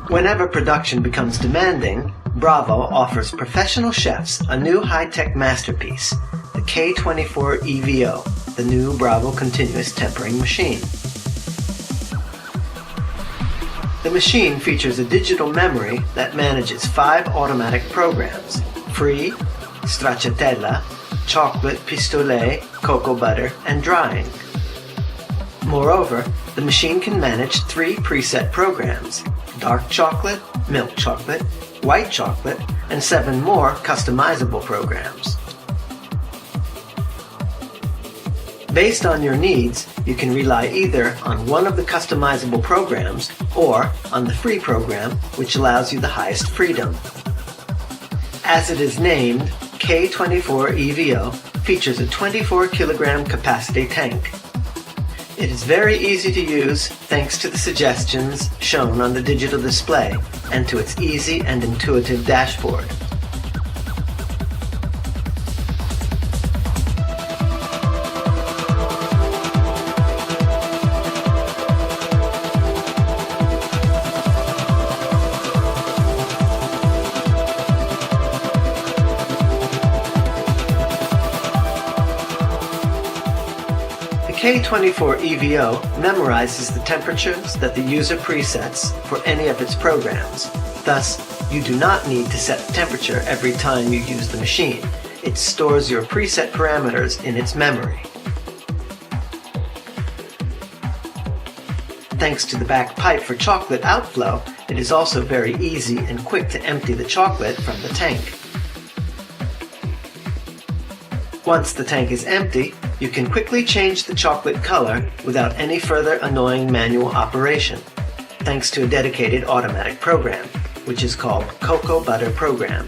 Whenever production becomes demanding, Bravo offers professional chefs a new high-tech masterpiece, the K24 EVO, the new Bravo continuous tempering machine. The machine features a digital memory that manages 5 automatic programs: free, stracciatella, chocolate, pistolet, cocoa butter, and drying. Moreover, the machine can manage 3 preset programs: dark chocolate, milk chocolate, white chocolate, and 7 more customizable programs. Based on your needs, you can rely either on one of the customizable programs or on the free program, which allows you the highest freedom. As it is named, K24 EVO features a 24 kilogram capacity tank. It is very easy to use thanks to the suggestions shown on the digital display and to its easy and intuitive dashboard. The K24 EVO memorizes the temperatures that the user presets for any of its programs. Thus, you do not need to set the temperature every time you use the machine. It stores your preset parameters in its memory. Thanks to the back pipe for chocolate outflow, it is also very easy and quick to empty the chocolate from the tank. Once the tank is empty, you can quickly change the chocolate color without any further annoying manual operation, thanks to a dedicated automatic program, which is called Cocoa Butter Program.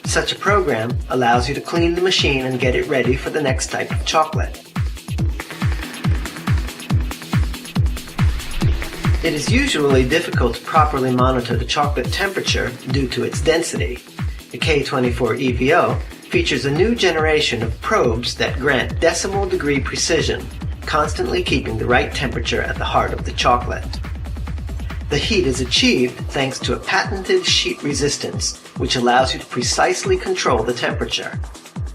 Such a program allows you to clean the machine and get it ready for the next type of chocolate. It is usually difficult to properly monitor the chocolate temperature due to its density. The K24 EVO features a new generation of probes that grant decimal degree precision, constantly keeping the right temperature at the heart of the chocolate. The heat is achieved thanks to a patented sheet resistance, which allows you to precisely control the temperature.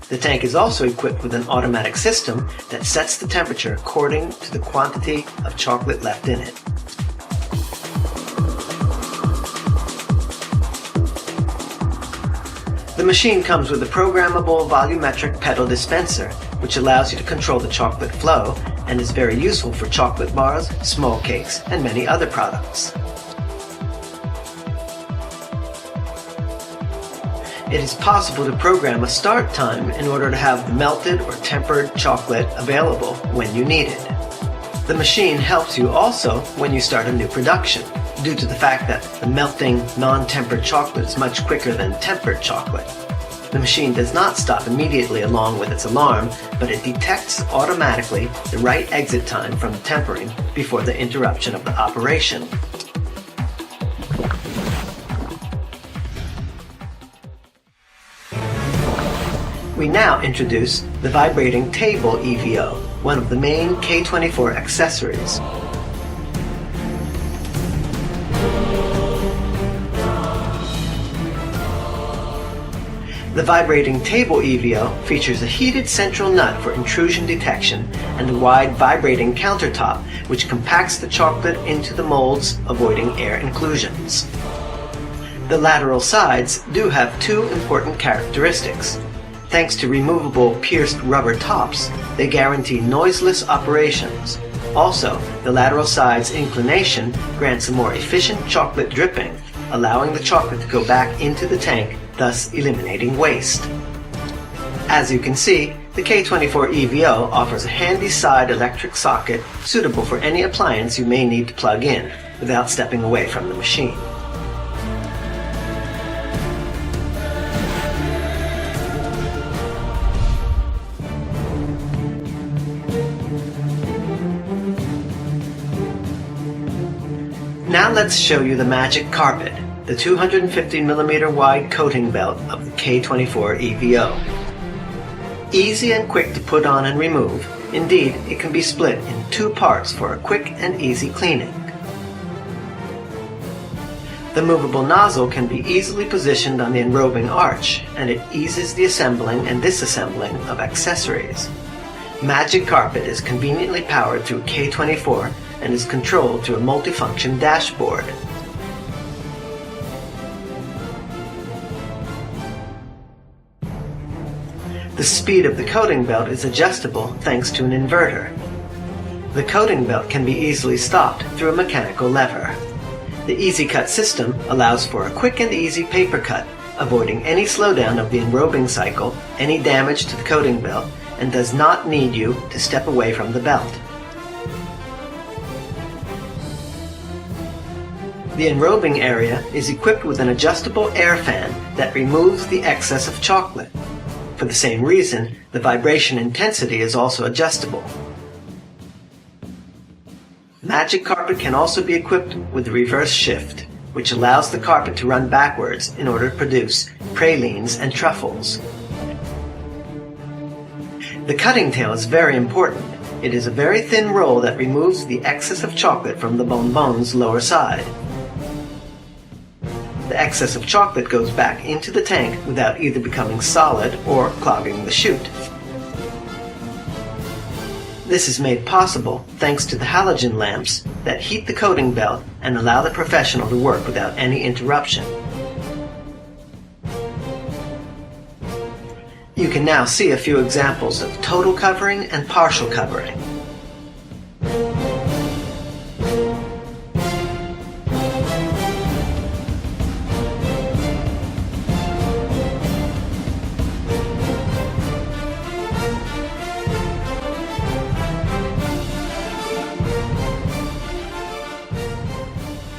The tank is also equipped with an automatic system that sets the temperature according to the quantity of chocolate left in it. The machine comes with a programmable volumetric pedal dispenser, which allows you to control the chocolate flow and is very useful for chocolate bars, small cakes, and many other products. It is possible to program a start time in order to have the melted or tempered chocolate available when you need it. The machine helps you also when you start a new production, due to the fact that the melting, non-tempered chocolate is much quicker than tempered chocolate. The machine does not stop immediately along with its alarm, but it detects automatically the right exit time from the tempering before the interruption of the operation. We now introduce the vibrating table EVO, one of the main K24 accessories. The vibrating table EVO features a heated central nut for intrusion detection and a wide vibrating countertop which compacts the chocolate into the molds, avoiding air inclusions. The lateral sides do have 2 important characteristics. Thanks to removable pierced rubber tops, they guarantee noiseless operations. Also, the lateral side's inclination grants a more efficient chocolate dripping, allowing the chocolate to go back into the tank, thus eliminating waste. As you can see, the K24 EVO offers a handy side electric socket suitable for any appliance you may need to plug in without stepping away from the machine. Now let's show you the magic carpet, the 250mm wide coating belt of the K24 EVO. Easy and quick to put on and remove. Indeed, it can be split in 2 parts for a quick and easy cleaning. The movable nozzle can be easily positioned on the enrobing arch, and it eases the assembling and disassembling of accessories. Magic Carpet is conveniently powered through K24 and is controlled through a multifunction dashboard. The speed of the coating belt is adjustable thanks to an inverter. The coating belt can be easily stopped through a mechanical lever. The Easy Cut system allows for a quick and easy paper cut, avoiding any slowdown of the enrobing cycle, any damage to the coating belt, and does not need you to step away from the belt. The enrobing area is equipped with an adjustable air fan that removes the excess of chocolate. For the same reason, the vibration intensity is also adjustable. Magic Carpet can also be equipped with reverse shift, which allows the carpet to run backwards in order to produce pralines and truffles. The cutting tail is very important. It is a very thin roll that removes the excess of chocolate from the bonbon's lower side. The excess of chocolate goes back into the tank without either becoming solid or clogging the chute. This is made possible thanks to the halogen lamps that heat the coating belt and allow the professional to work without any interruption. You can now see a few examples of total covering and partial covering.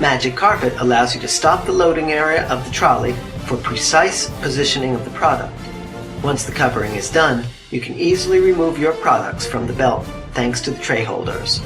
Magic Carpet allows you to stop the loading area of the trolley for precise positioning of the product. Once the covering is done, you can easily remove your products from the belt thanks to the tray holders.